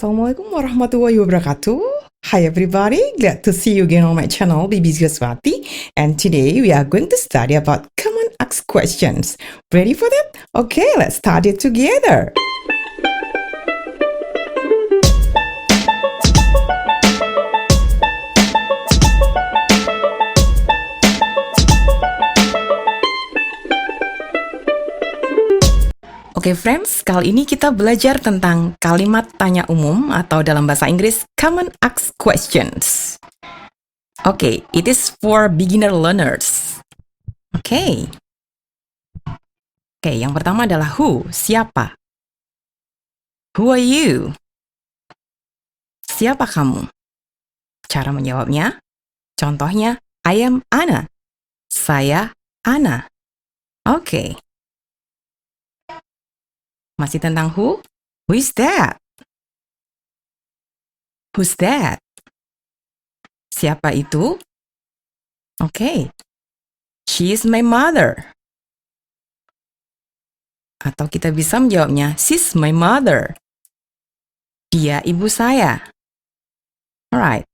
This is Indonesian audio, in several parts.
Assalamualaikum warahmatullahi wabarakatuh. Hi everybody, glad to see you again on my channel, Bibi Sugiaswati. And today we are going to study about common asked questions. Ready for that? Okay, let's start it together. Oke friends, kali ini kita belajar tentang kalimat tanya umum atau dalam bahasa Inggris Common Asked Questions. Oke, it is for beginner learners. Oke, yang pertama adalah who, siapa. Who are you? Siapa kamu? Cara menjawabnya, contohnya, I am Anna. Saya Anna. Oke. Masih tentang who? Who is that? Who's that? Siapa itu? Oke. She is my mother. Atau kita bisa menjawabnya, she's my mother. Dia ibu saya. Alright.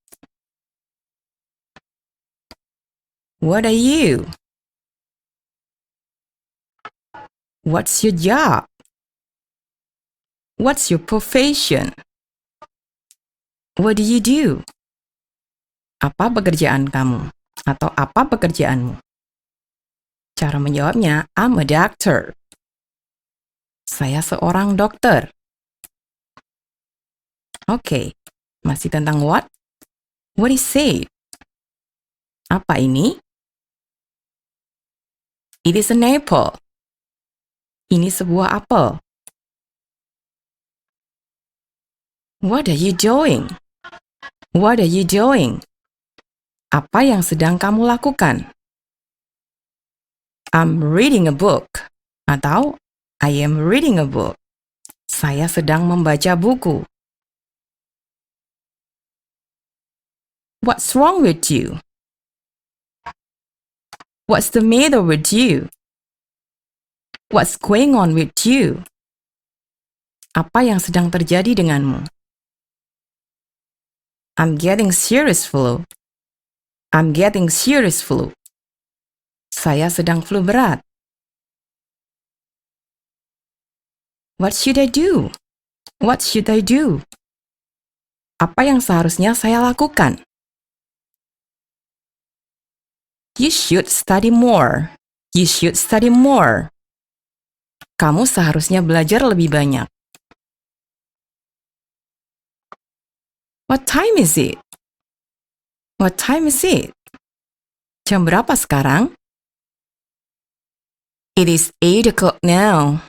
What are you? What's your job? What's your profession? What do you do? Apa pekerjaan kamu? Atau apa pekerjaanmu? Cara menjawabnya, I'm a doctor. Saya seorang dokter. Oke, masih tentang what? What is it? Apa ini? It is an apple. Ini sebuah apel. What are you doing? What are you doing? Apa yang sedang kamu lakukan? I'm reading a book. Atau I am reading a book. Saya sedang membaca buku. What's wrong with you? What's the matter with you? What's going on with you? Apa yang sedang terjadi denganmu? I'm getting serious flu. I'm getting serious flu. Saya sedang flu berat. What should I do? What should I do? Apa yang seharusnya saya lakukan? You should study more. You should study more. Kamu seharusnya belajar lebih banyak. What time is it? What time is it? Jam berapa sekarang? It is 8 o'clock now.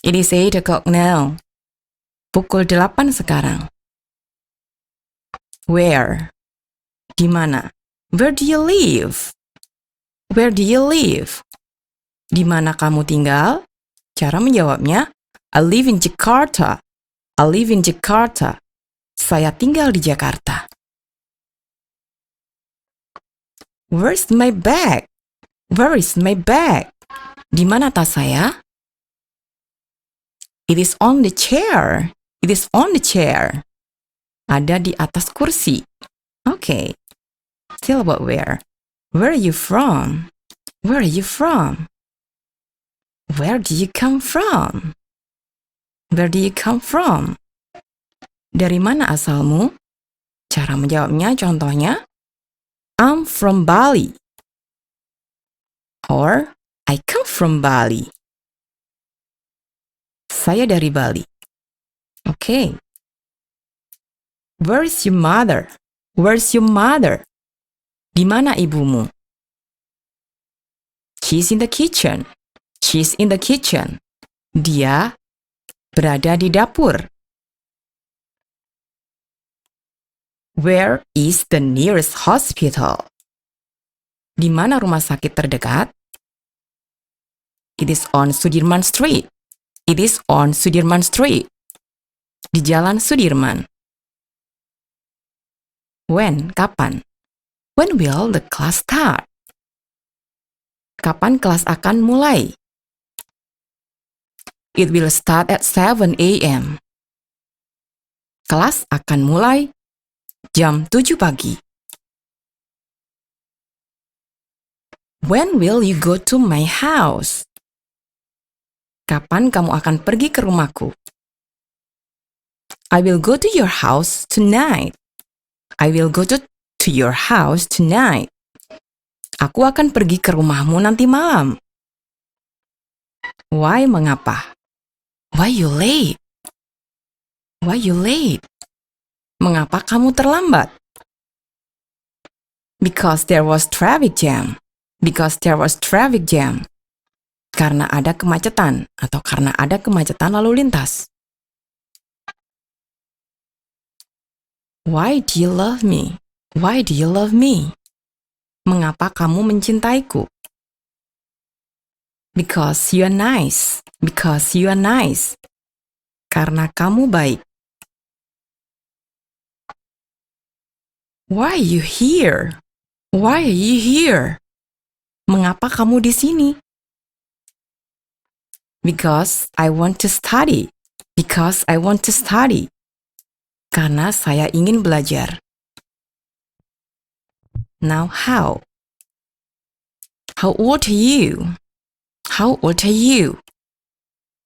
It is 8 o'clock now. Pukul 8 sekarang. Where? Di mana? Where do you live? Where do you live? Di mana kamu tinggal? Cara menjawabnya, I live in Jakarta. I live in Jakarta. Saya tinggal di Jakarta. Where's my bag? Where is my bag? Di mana tas saya? It is on the chair. It is on the chair. Ada di atas kursi. Okay. Still about where? Where are you from? Where are you from? Where do you come from? Where do you come from? Dari mana asalmu? Cara menjawabnya contohnya, I'm from Bali. Or, I come from Bali. Saya dari Bali. Okay. Where is your mother? Where's your mother? Di mana ibumu? She's in the kitchen. She's in the kitchen. Dia berada di dapur. Where is the nearest hospital? Di mana rumah sakit terdekat? It is on Sudirman Street. It is on Sudirman Street. Di Jalan Sudirman. When? Kapan? When will the class start? Kapan kelas akan mulai? It will start at 7 a.m. Kelas akan mulai jam 7 pagi. When will you go to my house? Kapan kamu akan pergi ke rumahku? I will go to your house tonight. I will go to your house tonight. Aku akan pergi ke rumahmu nanti malam. Why, mengapa? Why you late? Why you late? Mengapa kamu terlambat? Because there was traffic jam. Because there was traffic jam. Karena ada kemacetan atau karena ada kemacetan lalu lintas. Why do you love me? Why do you love me? Mengapa kamu mencintaiku? Because you are nice. Because you are nice. Karena kamu baik. Why are you here? Why are you here? Mengapa kamu di sini? Because I want to study. Because I want to study. Karena saya ingin belajar. Now how? How old are you? How old are you?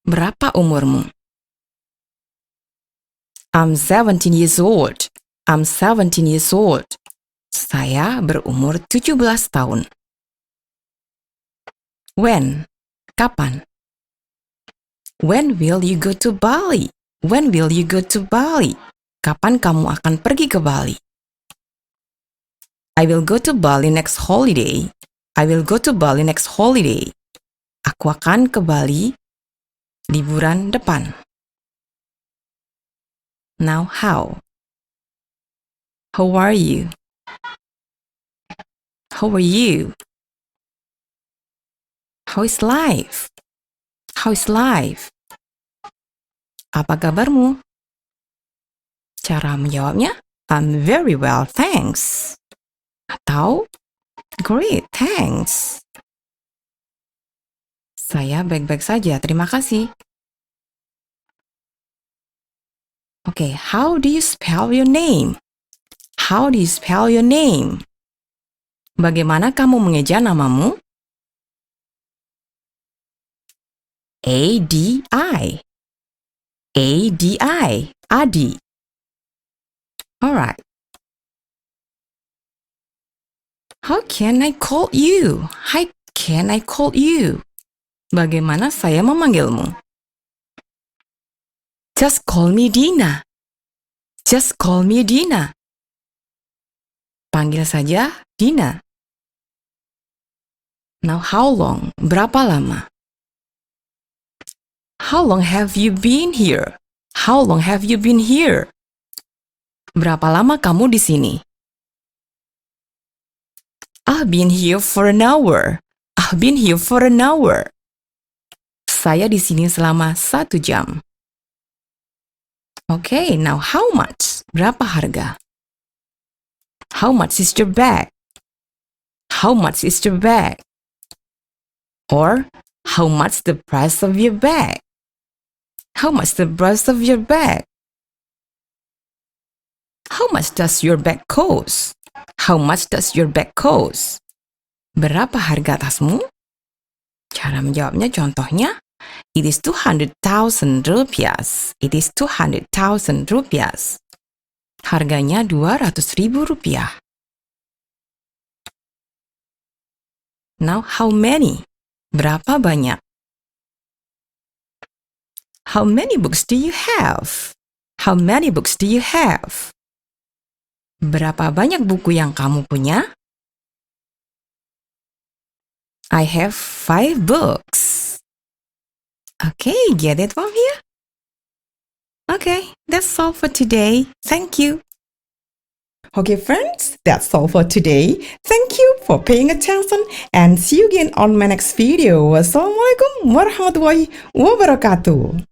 Berapa umurmu? I'm 17 years old. I'm 17 years old. Saya berumur 17 tahun. When? Kapan? When will you go to Bali? When will you go to Bali? Kapan kamu akan pergi ke Bali? I will go to Bali next holiday. I will go to Bali next holiday. Aku akan ke Bali liburan depan. Now how? How are you? How are you? How is life? How is life? Apa kabarmu? Cara menjawabnya, I'm very well, thanks. Atau, great, thanks. Saya baik-baik saja, terima kasih. Okay, how do you spell your name? How do you spell your name? Bagaimana kamu mengeja namamu? A-D-I. A-D-I. Adi. Alright. How can I call you? How can I call you? Bagaimana saya memanggilmu? Just call me Dina. Just call me Dina. Panggil saja Dina. Now how long? Berapa lama? How long have you been here? How long have you been here? Berapa lama kamu di sini? I've been here for an hour. I've been here for an hour. Saya di sini selama 1 jam. Okay, now how much? Berapa harga? How much is your bag? How much is your bag? Or, how much the price of your bag? How much the price of your bag? How much does your bag cost? How much does your bag cost? Berapa harga tasmu? Cara menjawabnya contohnya, it is 200,000 rupiahs. It is 200,000 rupiahs. Harganya 200.000 rupiah. Now, how many? Berapa banyak? How many books do you have? How many books do you have? Berapa banyak buku yang kamu punya? I have 5 books. Okay, get it from here? Okay, that's all for today. Thank you. Okay, friends, that's all for today. Thank you for paying attention and see you again on my next video. Wassalamualaikum warahmatullahi wabarakatuh.